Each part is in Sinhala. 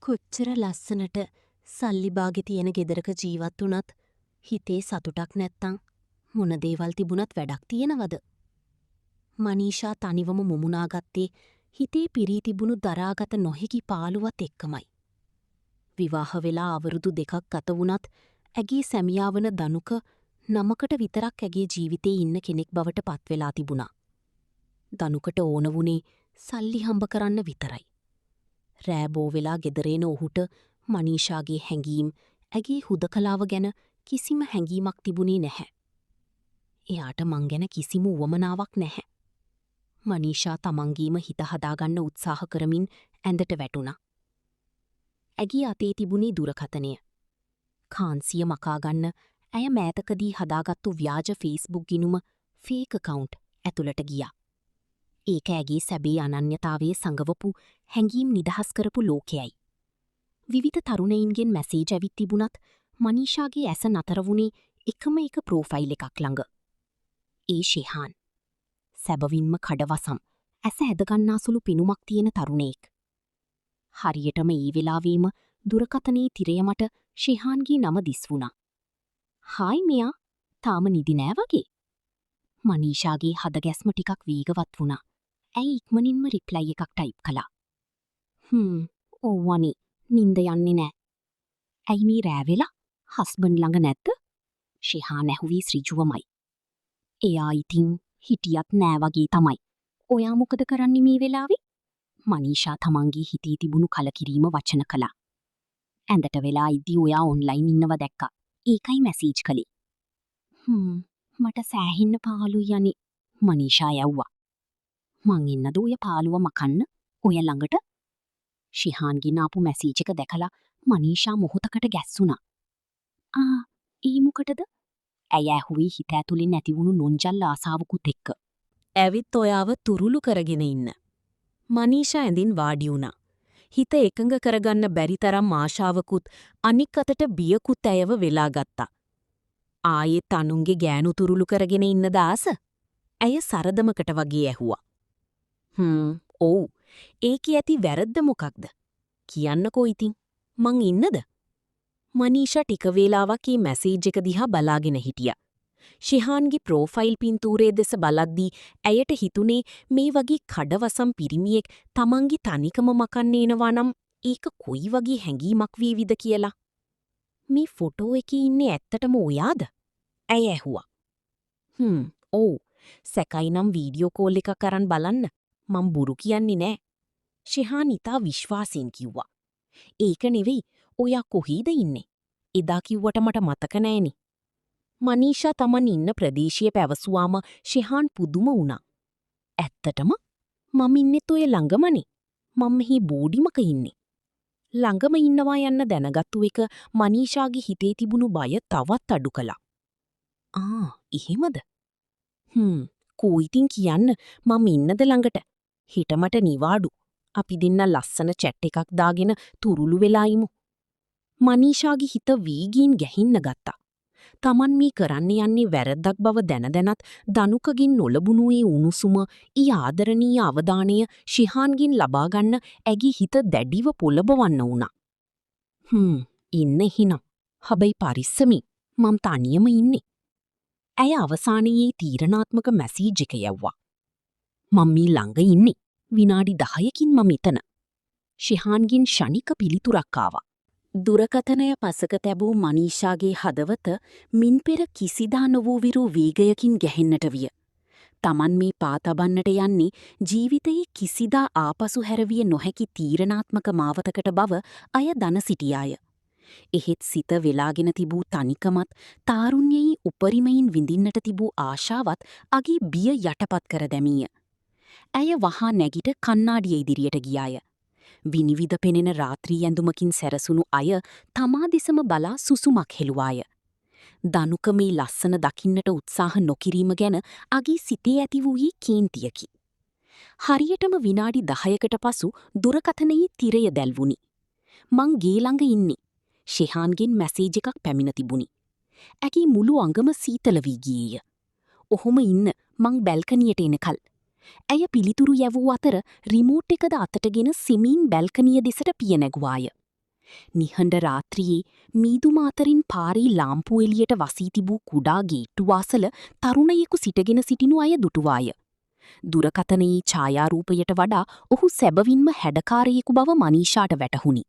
කොච්චර ලස්සනට සල්ලි බාගෙ තියෙන ගෙදරක ජීවත් වුණත් හිතේ සතුටක් නැත්තං මොන දේවල් තිබුණත් වැඩක් තියෙනවද. මනීෂා තනිවම මුමුණාගත්තේ හිතේ පිරී තිබුණු දරාගත නොහැකි පාළුවත් එක්කමයි. විවාහ වෙලා අවුරුදු 2ක් ගත වුණත් ඇගේ සැමියාවන දනුක නමකට විතරක් ඇගේ ජීවිතේ ඉන්න කෙනෙක් බවට පත්වෙලා තිබුණා. දනුකට ඕන වුණේ සල්ලි හම්බ කරන්න විතරයි. රෑබෝ වෙලා ගෙදරේන ඔහුට මනීෂාගේ හැඟීම් ඇගේ හුදකලාව ගැන කිසිම හැඟීමක් තිබුණේ නැහැ. එයාට මං ගැන කිසිම උවමනාවක් නැහැ. මනීෂා තමන්ගේම හිත හදාගන්න උත්සාහ කරමින් ඇඳට වැටුණා. ඇගේ අතේ තිබුණේ දුරකථනය. කාන්සිය මකාගන්න ඇය මෑතකදී හදාගත්තු ව්‍යාජ ෆේස්බුක් ගිනුම ෆේක් account ඇතුළට ගියා. ඒක ඇගේ සැබේ අනන්‍යතාවයේ සඟවපු හැඟීම් නිදහස් කරපු ලෝකයයි. විවිධ තරුණයින්ගෙන් මැසේජ් ඇවිත් තිබුණත් මනීෂාගේ ඇස නතර වුණේ එකම එක ප්‍රෝෆයිල් එකක් ළඟ. ඒ ශිහාන්. සැබවින්ම කඩවසම් ඇස ඇදගන්නාසුළු පිනුමක් තියෙන තරුණයෙක්. හරියටම ඒ වෙලාවේම දුරකථනයේ තිරය මට ශිහාන්ගේ නම දිස් වුණා. හායි මෙයා, තාම නිදි නෑ වගේ. මනීෂාගේ හදගැස්ම ටිකක් වේගවත් වුණා. ඇයි ඉක්මනින්ම රිප්ලයි එකක් ටයිප් කළා. ඔව්වනේ, නින්ද යන්නේ නෑ. ඇයි මේ රෑවෙලා? හස්බන්ඩ් ළඟ නැද්ද? ශිහාන් ඇහුවී ශ්‍රීජුවමයි. එයා ඉතින් හිටියත් නෑ වගේ තමයි. ඔයා මොකද කරන්නේ මේ වෙලාවේ? මනීෂා තමන්ගේ හිතේ තිබුණු කලකිරීම වචන කළා. ඇඳට වෙලා ඉද්දී ඔයා ඔන්ලයින් ඉන්නව දැක්කා. ඒකයි මැසේජ් කළේ. මට සෑහෙන්න පාළුයි යන්නේ. මනීෂා යව්වා. මං ඉන්නද ඔය පාළුව මකන්න ඔය ළඟට? ශිහාන්ගෙන් ආපු මැසේජ් එක දැකලා මනීෂා මොහොතකට ගැස්සුණා. ඒ මොකටද? ඇය ඇහුවේ හිත ඇතුලේ නැතිවුණු නොන්ජල් ආසාවකුත් එක්ක. ඇවිත් ඔයාව තුරුළු කරගෙන ඉන්න. මනීෂා ඇඳින් වාඩි වුණා. හිත එකඟ කරගන්න බැරි තරම් ආශාවකුත් අනික් අතට බියකුත් ඇයව වෙලා ගත්තා. ආයෙත් අනුන්ගේ ගෑනු තුරුළු කරගෙන ඉන්නද ආස? ඇය සරදමකට වගේ ඇහුවා. ඔව්. ඒකේ ඇති වැරද්ද මොකක්ද? කියන්නකෝ ඉතින්. මං ඉන්නද? මනීෂා ටික වේලාවක් මේ මැසේජ් එක දිහා බලාගෙන හිටියා. ශිහාන්ගේ ප්‍රෝෆයිල් පින්තූරයේ දෙස බලද්දී ඇයට හිතුනේ මේ වගේ කඩවසම් පිරිමියෙක් තමන්ගේ තනිකම මකන්න එනවා නම් ඒක කොයි වගේ හැඟීමක් වේවිද කියලා. මේ ෆොටෝ එකේ ඉන්නේ ඇත්තටම ඔයාද? ඇය ඇහුවා. ඔව්. සැකයි නම් වීඩියෝ කෝල් එකක් අරන් බලන්න. මං බොරු කියන්නේ නෑ. ශිහාන් ඉතා විශ්වාසයෙන් කිව්වා. ඒක නෙවෙයි, ඔයා කොහේද ඉන්නේ? එදා කිව්වට මට මතක නෑනේ. මනීෂා තමන් ඉන්න ප්‍රදේශය පැවසුවාම ශිහාන් පුදුම වුණා. ඇත්තටම? මම ඉන්නෙත් ඔය ළඟමනේ. මම මෙහි බෝඩිමක ඉන්නේ. ළඟම ඉන්නවා යන්න දැනගත්තු එක මනීෂාගේ හිතේ තිබුණු බය තවත් අඩු කළා. එහෙමද? කෝ ඉතින් කියන්න මම ඉන්නද ළඟට? හිටමට නිවාඩු. අපි දෙන්න ලස්සන චැට් එකක් දාගෙන තුරුළු වෙලා ඉමු. මනීෂාගේ හිත වීගින් ගැහින්න ගත්තා. තමන් මේ කරන්න යන්නේ වැරද්දක් බව දැනදැනත් දනුකගින් නොලබුණු ඒ උණුසුම, ඊ ආදරණීය අවධානය ශිහාන්ගෙන් ලබාගන්න ඇගේ හිත දැඩිව පොළඹවන්න වුණා. ඉන්න එහෙනම්. හැබැයි පරිස්සමින්. මම තනියම ඉන්නේ. ඇය අවසානයේ තීරණාත්මක මැසේජ් එක යවුවා. මම මේ ළඟ ඉන්නේ. විනාඩි 10කින් මම මෙතන. ශිහාන්ගෙන් ෂණික පිළිතුරක් ආවා. දුරකථනය පසක තැබූ මනීෂාගේ හදවත මින් පෙර කිසිදා නොවූ විරූ වේගයකින් ගැහෙන්නට විය. තමන් මේ පාතබන්නට යන්නේ ජීවිතයේ කිසිදා ආපසු හැරවිය නොහැකි තීරණාත්මක මාවතකට බව අය දන සිටියාය. එහෙත් සිත වෙලාගෙන තිබූ තනිකමත් තාරුණ්‍යයේ උපරිමයින් විඳින්නට තිබූ ආශාවත් අගේ බිය යටපත් කර දැමීය. ඇය වහා නැගිට කණ්ණාඩිය ඉදිරියට ගියාය. විනිවිද පෙනෙන රාත්‍රී ඇඳුමකින් සැරසුණු අය තමා දෙසම බලා සුසුමක් හෙළුවාය. දනුක මේ ලස්සන දකින්නට උත්සාහ නොකිරීම ගැන අගේ සිතේ ඇති වූයේ කේන්තියකි. හරියටම විනාඩි 10කට පසු දුරකථනයේ තිරය දැල්වුණි. මං ගේ ළඟ ඉන්නේ. ශිහාන්ගෙන් මැසේජ් එකක් පැමිණ තිබුණි. ඇගේ මුළු අඟම සීතල වී ගියේය. ඔහොම ඉන්න මං බැල්කනියට එනකල්. ඇය පිළිතුරු යැවූ අතර රිමෝට් එකද අතටගෙන සිමින් බැල්කනිය දෙසට පිය නැගුවාය. නිහඬ රාත්‍රියේ මීදුම අතරින් පාරේ ලාම්පු එළියට වසී තිබූ කුඩා ගේට්ටු වාසල තරුණයෙකු සිටගෙන සිටිනු අය දුටුවාය. දුරකථනයේ ඡායාරූපයට වඩා ඔහු සැබවින්ම හැඩකාරයෙකු බව මනීෂාට වැටහුණි.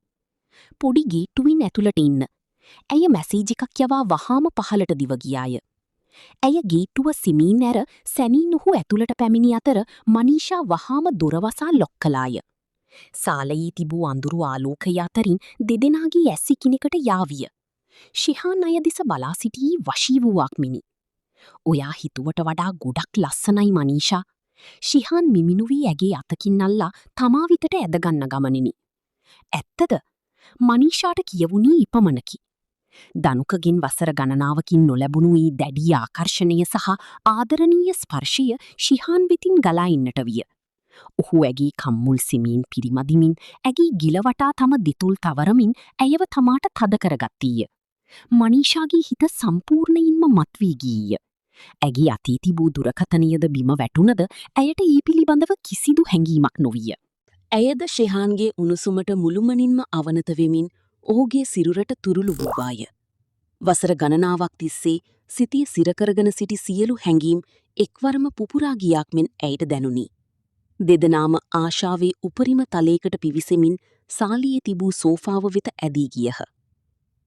පොඩි ගේට්ටුවින් ඇතුළට ඉන්න. ඇය මැසේජ් එකක් යවා වහාම පහලට දිව ගියාය. ඇය ගේට්ටුව සිමින් ඇර සැනින් ඔහු ඇතුළට පැමිණි අතර මනීෂා වහාම දොරවසා ලොක් කළාය. සාලයේ තිබූ අඳුරු ආලෝකය අතරින් දෙදෙනාගේ ඇස් එකිනෙකට යාවිය. ශිහාන් අය දෙස බලා සිටී වශී වූවක් මිනි. ඔයා හිතුවට වඩා ගොඩක් ලස්සනයි මනීෂා. ශිහාන් මිමිනු වී ඇගේ අතකින් අල්ලා තමා විතට ඇදගන්න ගමනිනි. ඇත්තද? මනීෂාට කියවුණී ඉපමණකි. දනුකගෙන් වසර ගණනාවකින් නොලැබුණු ඒ දැඩි ආකර්ෂණය සහ ආදරණීය ස්පර්ශය ශිහාන් වෙතින් ගලා එන්නට විය. ඔහු ඇගේ කම්මුල් සිමින් පිරිමදිමින් ඇගේ ගිලවටා තම දෙතුල් තවරමින් ඇයව තමාට තද කරගත්තීය. මනීෂාගේ හිත සම්පූර්ණයින්ම මත්වී ගීය. ඇගේ අතේ තිබූ දුරකථනයද බිම වැටුණද ඇයට ඒ පිළිබඳව කිසිදු හැඟීමක් නොවිය. ඇයද ශිහාන්ගේ උණුසුමට මුළුමනින්ම අවනත වෙමින් ඔහුගේ සිරුරට තුරුළු වූවාය. වසර ගණනාවක් තිස්සේ සිතිය සිරකරගෙන සිටි සියලු හැඟීම් එක්වරම පුපුරා ගියාක් මෙන් ඇයට දැනුනි. දෙදෙනාම ආශාවේ උපරිම තලයකට පිවිසෙමින් සාලියේ තිබූ සෝෆාව වෙත ඇදී ගියහ.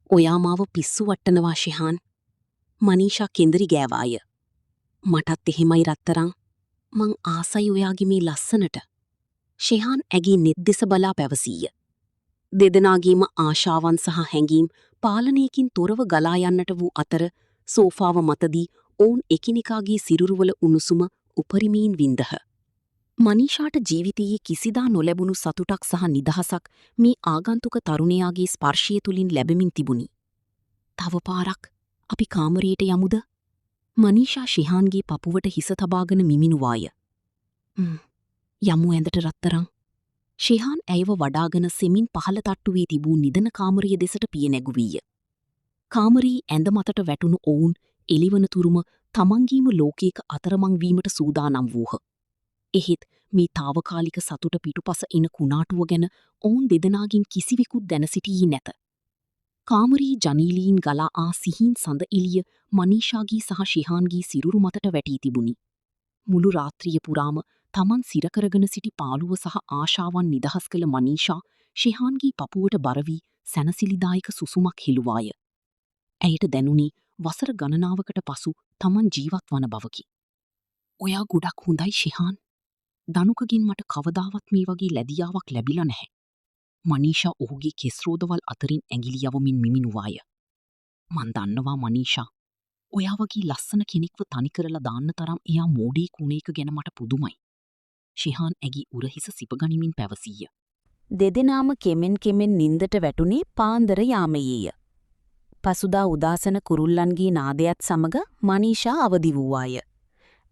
ඔයා මාව පිස්සු වට්ටනවා ශිහාන්. මනීෂා කෙන්දරි ගෑවාය. මටත් එහෙමයි රත්තරං. මං ආසයි ඔයාගේ මේ ලස්සනට. ශිහාන් ඇගේ නෙත් දෙස බලා පැවසීය. දෙදෙනාගේම ආශාවන් සහ හැඟීම් පාලනයකින් තොරව ගලා යන්නට වූ අතර සෝෆාව මතදී ඔවුන් එකිනෙකාගේ සිරුරුවල උණුසුම උපරිමයෙන් වින්දහ. මනීෂාට ජීවිතයේ කිසිදා නොලැබුණු සතුටක් සහ නිදහසක් මේ ආගන්තුක තරුණයාගේ ස්පර්ශය තුලින් ලැබෙමින් තිබුණි. තව පාරක් අපි කාමරයට යමුද? මනීෂා ශිහාන්ගේ පපුවට හිස තබාගෙන මිමිනුවාය. යමු ඇඳට රත්තරං. ශිහාන් ඇයව වඩාගෙන සෙමින් පහළ තට්ටුවේ තිබූ නිදන කාමරය දෙසට පිය නැගුවීය. කාමරී ඇඳ මතට වැටුණු ඔවුන් එළිවනතුරුම තමන්ගේම ලෝකයක අතරමං වීමට සූදානම් වූහ. එහෙත් මේ තාවකාලික සතුට පිටුපස එන කුණාටුව ගැන ඔවුන් දෙදෙනාගෙන් කිසිවෙකුත් දැන සිටියේ නැත. කාමරී ජනීලීන් ගලා ආ සිහින් සඳ එළිය මනීෂාගේ සහ ශිහාන්ගේ සිරුරු මතට වැටී තිබුණි. මුළු රාත්‍රිය පුරාම තමන් සිරකරගෙන සිටි පාළුව සහ ආශාවන් නිදහස් කළ මනීෂා ශිහාන්ගේ පපුවට බරවී සැනසිලිදායක සුසුමක් හෙළුවාය. ඇයට දැනුනි වසර ගණනාවකට පසු තමන් ජීවත් වන බවකි. ඔයා ගොඩක් හොඳයි ශිහාන්. දනුකගෙන් මට කවදාවත් මේ වගේ ලැදියාවක් ලැබිලා නැහැ. මනීෂා ඔහුගේ කෙස්රෝදවල් අතරින් ඇඟිලි යවමින් මිමිනුවාය. මන් දන්නවා මනීෂා. ඔයා වගේ ලස්සන කෙනෙක්ව තනි කරලා දාන්න තරම් එයා මෝඩී කුණේක ගැන මට පුදුමයි. ශිහාන් ඇගේ උරහිස සිපගනිමින් පැවසීය. දෙදෙනාම කෙමෙන් කෙමෙන් නින්දට වැටුනේ පාන්දර යාමයේය. පසුදා උදාසන කුරුල්ලන්ගේ නාදයත් සමග මනීෂා අවදි වූවාය.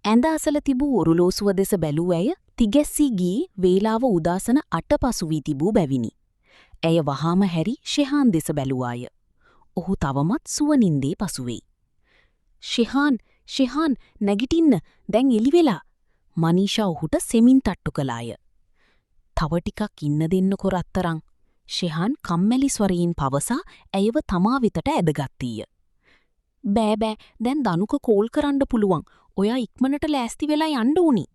ඇඳ අසල තිබූ ඔරුලෝසුව දෙස බැලූ ඇය තිගැස්සී ගී වේලාව උදාසන 8 පසු වී තිබූ බැවිනි. ඇය වහාම හැරි ශිහාන් දෙස බැලුවාය. ඔහු තවමත් සුවනින්දේ පසුවෙයි. ශිහාන් නැගිටින්න දැන් එළි වෙලා. මනීෂා ඔහුට සෙමින් තට්ටු කළාය. තව ටිකක් ඉන්න දෙන්නකො රත්තරං. ශිහාන් කම්මැලි ස්වරයෙන් පවසා ඇයව තමා වෙතට ඇදගත්තීය. බෑ දැන් දනුක කෝල් කරන්න පුළුවන්. ඔයා ඉක්මනට ලෑස්ති වෙලා යන්න ඕනි.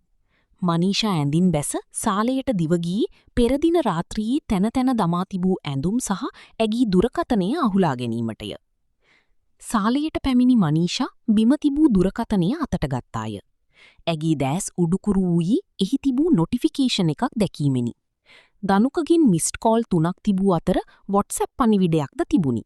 මනීෂා ඇඳින් බැස සාලයට දිව ගී පෙරදින රාත්‍රියේ තැන තැන දමා තිබූ ඇඳුම් සහ ඇගී දුරකථනය අහුලා ගැනීමටය. සාලයට පැමිණි මනීෂා බිම තිබූ දුරකථනය අතට ගත්තාය. ඇගේ දෑස් උඩුකුරු වූයි එහි තිබූ නොටිෆිකේෂන් එකක් දැකීමෙනි. දනුකගෙන් මිස්ඩ් කෝල් 3ක් තිබූ අතර WhatsApp පණිවිඩයක්ද තිබුණි.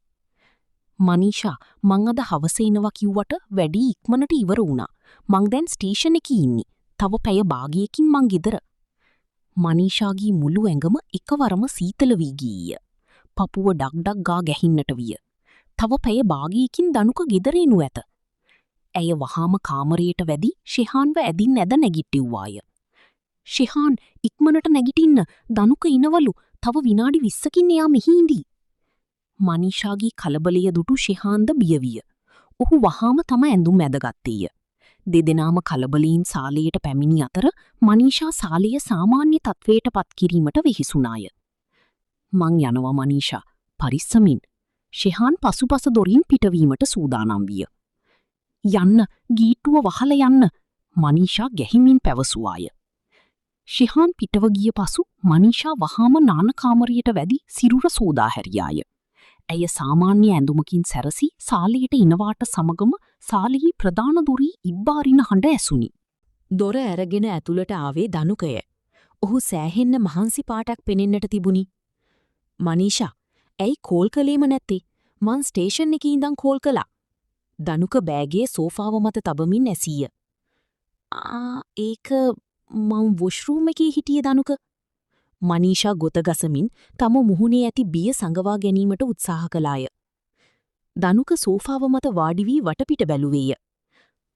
මනීෂා මං අද හවස එනවා කිව්වට වැඩි ඉක්මනට ඉවර වුණා. මං දැන් ස්ටේෂන් එකේ ඉන්නේ. තව පැය භාගයකින් මං ගෙදර. මනීෂාගේ මුළු ඇඟම එකවරම සීතල වී ගියීය. පපුව ඩග්ඩග් ගා ගැහින්නට විය. තව පැය භාගයකින් දනුක ගෙදර එනු ඇත. ඇය වහාම කාමරයට වැදි ශිහාන්ව ඇදින් ඇද නැගිට්ටෙව්වාය. ශිහාන් ඉක්මනට නැගිටින්න දනුක ඉනවලු. තව විනාඩි 20කින් එයා මෙහි ඉඳී. මනීෂාගේ කලබලය දුටු ශිහාන්ද බියවිය. ඔහු වහාම තම ඇඳුම් ඇදගත්තේය. දෙදෙනාම කලබලයෙන් සාලයට පැමිණි අතර මනීෂා සාලය සාමාන්‍ය තත්වයට පත් කිරීමට වෙහිසුණාය. මං යනවා මනීෂා. පරිස්සමින් ශෙහාන් පසුපස දොරින් පිටවීමට සූදානම් විය. යන්න, ගීට්ටුව වහලා යන්න, මනීෂා ගැහිමින් පැවසුවාය. ශෙහාන් පිටව ගිය පසු මනීෂා වහාම නානකාමරයට වැඩි සිරුර සෝදා හැරියාය. ඇය සාමාන්‍ය ඇඳුමකින් සැරසි සාලයට ඉනවාට සමගම සාලෙහි ප්‍රධාන දොරී ඉබ්බාරින හඬ ඇසුනි. දොර ඇරගෙන ඇතුළට ආවේ දනුකය. ඔහු සෑහෙන්න මහන්සි පාටක් පෙනෙන්නට තිබුණි. මනීෂා, ඇයි කෝල් කළේම නැත්තේ? මං ස්ටේෂන් එකේ ඉඳන් කෝල් කළා. දනුක බෑගේ සෝෆාව මත තබමින් ඇසීය. ඒක මං වොෂ්රූම් එකේ හිටියේ දනුක. මනීෂා ගොතගසමින් තම මුහුණේ ඇති බිය සඟවා ගැනීමට උත්සාහ කළාය. දනුක සෝෆාව මත වාඩි වී වටපිට බැලුවේය.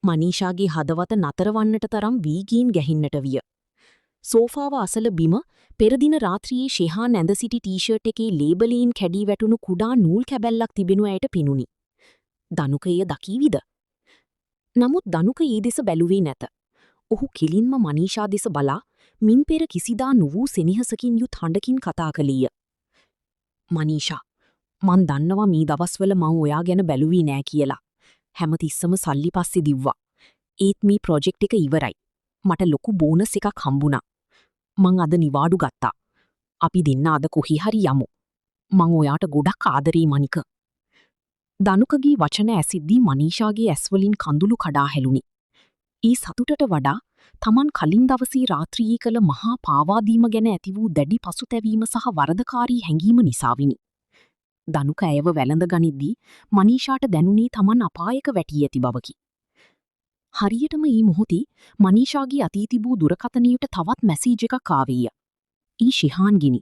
මනීෂාගේ හදවත නතරවන්නට තරම් වීගීන් ගැහින්නට විය. සෝෆාව අසල බිම පෙරදින රාත්‍රියේ ශෙහාන් ඇඳ සිටි ටී-ෂර්ට් එකේ ලේබලීන් කැඩී වැටුණු කුඩා නූල් කැබැල්ලක් තිබෙනු ඇයට පිනුනි. දනුක එය දකීවිද? නමුත් දනුක ඒ දෙස බැලුවේ නැත. ඔහු කිලින්ම මනීෂා දෙස බලා මින් පෙර කිසිදා නුවූ සෙනෙහසකින් යුත් හඬකින් කතා කළේය. මනීෂා, මන් දන්නවා මේ දවස්වල මං ඔයා ගැන බැලුවේ නෑ කියලා. හැමතිස්සම සල්ලි පස්සේ දිව්වා. ඒත් මේ ප්‍රොජෙක්ට් එක ඉවරයි. මට ලොකු බෝනස් එකක් හම්බුණා. මං අද නිවාඩු ගත්තා. අපි දෙන්න අද කොහේ හරි යමු. මං ඔයාට ගොඩක් ආදරේ මනික. දනුකගේ වචන ඇසිද්දී මනීෂාගේ ඇස්වලින් කඳුළු කඩා හැලුනි. ඒ සතුටට වඩා තමන් කලින් දවසේ රාත්‍රියේ කළ මහා පාවාදීම ගැන ඇති වූ දැඩි පසුතැවීම සහ වරදකාරී හැඟීම නිසාවිනි. දනුක ඇයව වැළඳ ගනිද්දී මනීෂාට දැනුනේ තමන් අපායක වැටී ඇති බවකි. හරියටම ඊ මොහොතේ මනීෂාගේ අතී තිබූ දුරකථනයට තවත් මැසේජ් එකක් ආවේය. ඊ ශිහාන්ගිනි.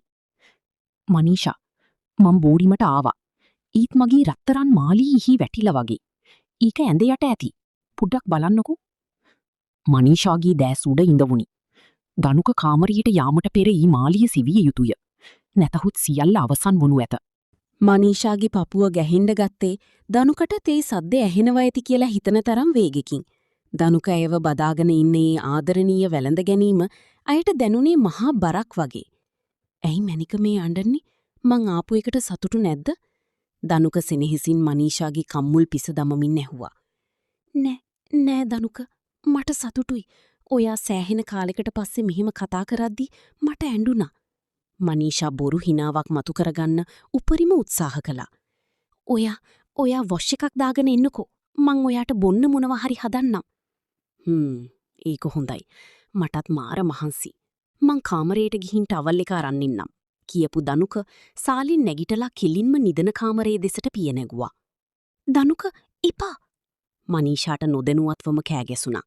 මනීෂා, මං බෝරිමට ආවා. ඊත් මගේ රත්තරන් මාලීහි වැටිලා වගේ. ඒක ඇඳ යට ඇති. පොඩ්ඩක් බලන්නකෝ. මනීෂාගේ දෑස් උඩ ඉඳවුනි. දනුක කාමරයට යාමට පෙර ඊ මාලිය සිවිය යුතුය. නැතහොත් සියල්ල අවසන් වනු ඇත. මනීෂාගේ පපුව ගැහෙන්න ගත්තේ දනුකට තේ සද්ද ඇහෙනවා ඇති කියලා හිතන තරම් වේගෙකින්. දනුක ඇයව බදාගෙන ඉන්නේ ආදරණීය වැළඳ ගැනීම අයට දැනුනේ මහා බරක් වගේ. ඇයි මැනික මේ අඬන්නේ? මං ආපු එකට සතුටු නැද්ද? දනුක සෙනෙහසින් මනීෂාගේ කම්මුල් පිස දමමින් ඇහුවා. නෑ දනුක, මට සතුටුයි. ඔයා සෑහෙන කාලෙකට පස්සේ මෙහෙම කතා කරද්දි මට ඇඬුණා. මනීෂා බොරු හිනාවක් මතු කරගන්න උපරිම උත්සාහ කළා. ඔයා වොෂ් එකක් දාගෙන එන්නකෝ. මං ඔයාට බොන්න මොනවා හරි හදන්නම්. ඒක හොඳයි. මටත් මාර මහන්සි. මං කාමරයට ගිහින් ටවල් එක අරන් ඉන්නම්. කියපු දනුක සාලින් නැගිටලා කිලින්ම නිදන කාමරයේ දෙසට පිය නැගුවා. දනුක, එපා! මනීෂාට නොදැනුවත්වම කෑ ගැසුණා.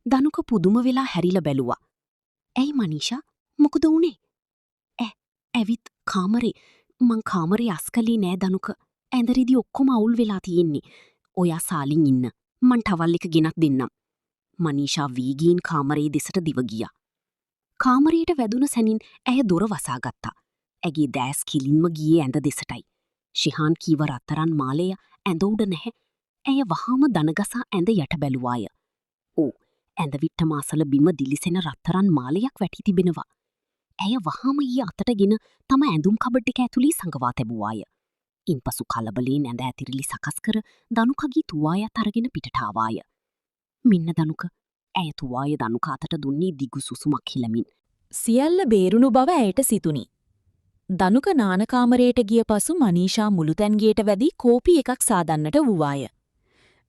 දනුක පුදුම වෙලා හැරිලා බැලුවා. ඇයි මනීෂා? මොකද වුනේ? ඇවිත් කාමරේ. මං කාමරේ අස්කලේ නෑ දනුක. ඇඳරිදි ඔක්කොම අවුල් වෙලා තියෙන්නේ. ඔයා සාලින් ඉන්න. මං ටවල් එක ගෙනත් දෙන්නම්. මනීෂා වීගීන් කාමරයේ දෙසට දිව ගියා. කාමරයට වැදුන සැනින් ඇය දොර වසා ගත්තා. ඇගේ දෑස් කිලින්ම ගියේ ඇඳ දෙසටයි. ශිහාන් කීව රත්තරන් මාලය ඇඳ උඩ නැහැ. ඇය වහාම දනගසා ඇඳ යට බැලුවාය. ඇඳ විට්ටම අසල බිම දිලිසෙන රත්තරන් මාලයක් වැටි තිබෙනවා. ඇය වහාම ඊ අතටගෙන තම ඇඳුම් කබඩ් එක ඇතුළේ සඟවා තැබුවාය. ඉන්පසු කලබලයෙන් ඇඳ ඇතිරිලි සකස් කර දනුකගේ තුවායත් අරගෙන පිටට ආවාය. මෙන්න දනුක. ඇය තුවාය දනුක අතට දුන්නේ දිගු සුසුමක් හිලමින්. සියල්ල බේරුණු බව ඇයට සිතුනි. දනුක නානකාමරයට ගිය පසු මනීෂා මුළුතැන්ගේට වැදී කෝපි එකක් සාදන්නට වූවාය.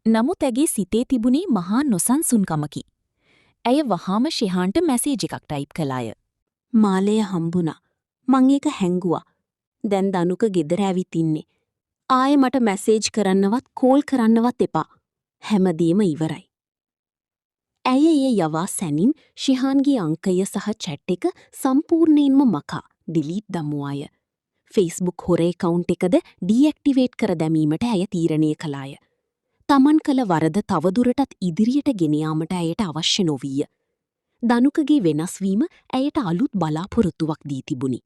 නමුත් ඇගේ සිතේ තිබුණේ මහා නොසන්සුන්කමකි. ඇය වහාම ශෙහාන්ට මැසේජ් එකක් ටයිප් කළාය. මාලය හම්බුණා. මං ඒක හැංගුවා. දැන් දනුක ගෙදර ඇවිත් ඉන්නේ. ආයෙ මට මැසේජ් කරන්නවත් කෝල් කරන්නවත් එපා. හැමදේම ඉවරයි. ඇය එය යවා සැනින් ශිහාන්ගේ අංකය සහ චැට් එක සම්පූර්ණයෙන්ම මකා ඩිලීට් දමුවාය. ෆේස්බුක් හොර එකවුන්ට් එකද ඩීඇක්ටිවේට් කර දැමීමට ඇය තීරණය කළාය. තමන් කළ වරද තවදුරටත් ඉදිරියට ගෙනයාමට ඇයට අවශ්‍ය නොවීය. දනුකගේ වෙනස්වීම ඇයට අලුත් බලාපොරොත්තුවක් දී තිබුණි.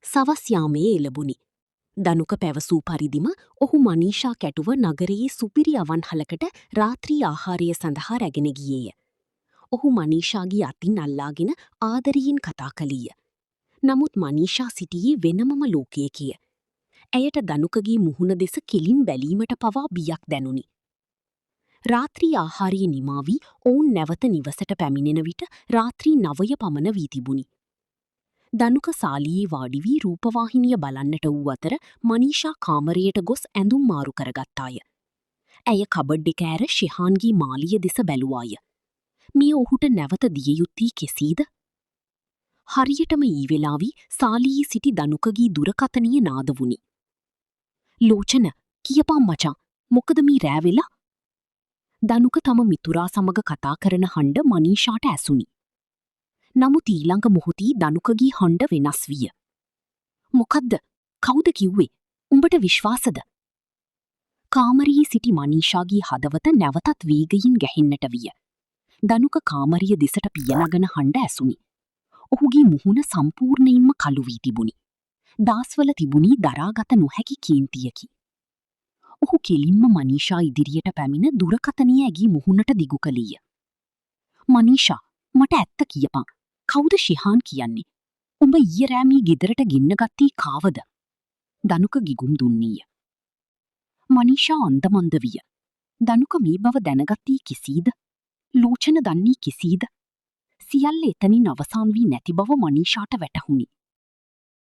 සවස් යාමයේ එළබුණි. දනුක පැවසූ පරිදිම ඔහු මනීෂා කැටුව නගරයේ සුපිරි අවන්හලකට රාත්‍රී ආහාරය සඳහා රැගෙන ගියේය. ඔහු මනීෂාගේ අතින් අල්ලාගෙන ආදරයෙන් කතා කළීය. නමුත් මනීෂා සිටියේ වෙනමම ලෝකයකිය. ඇයට දනුකගේ මුහුණ දෙස කෙලින් බැලීමට පවා බියක් දැනුනි. රාත්‍රී ආහාරයේ නිමාවී ඔවුන් නැවත නිවසට පැමිණෙන විට රාත්‍රී 9 පමණ වී තිබුණි. දනුක සාලියේ වාඩි වී රූපවාහිනිය බලන්නට වූ අතර මනීෂා කාමරයට ගොස් ඇඳුම් මාරු කරගත්තාය. ඇය කබඩ් එක ඇර ශිහාන්ගේ මාලිය දෙස බැලුවාය. මිය ඔහුට නැවත දිය යුත්තේ කෙසේද? හරියටම ඊ වෙලාවී සාලියේ සිටි දනුකගේ දුරකථනය නාද වුණි. ලෝචන, කියපන් මචං, මොකද මේ රෑ වෙලා? දනුක තම මිතුරා සමග කතා කරන හඬ මනීෂාට ඇසුනි. නමුත් ඊළඟ මොහොතේ දනුකගේ හඬ වෙනස් විය. මොකද්ද? කවුද කිව්වේ? උඹට විශ්වාසද? කාමරයේ සිටි මනීෂාගේ හදවත නැවතත් වේගයෙන් ගැහෙන්නට විය. දනුක කාමරිය දෙසට පියනගන හඬ ඇසුනි. ඔහුගේ මුහුණ සම්පූර්ණයෙන්ම කළු වී තිබුණි. දාස්වල තිබුණී දරාගත නොහැකි කේන්තියකි. ඔහු කෙලින්ම මනීෂා ඉදිරියට පැමිණ දුරකථනය ඇගේ මුහුණට දිගු කළේය. මනීෂා, මට ඇත්ත කියපන්. කවුද ශිහාන් කියන්නේ? උඹ ඊයේ රෑ මේ ගෙදරට ගෙන්න ගත්තේ කාවද? දනුක ගිගුම් දුන්නේය. මනීෂා අන්දමන්ද විය. දනුක මේ බව දැනගත්තේ කෙසේද? ලෝචන දන්නේ කෙසේද? සියල්ල එතනින් අවසන් වී නැති බව මනීෂාට වැටහුණි.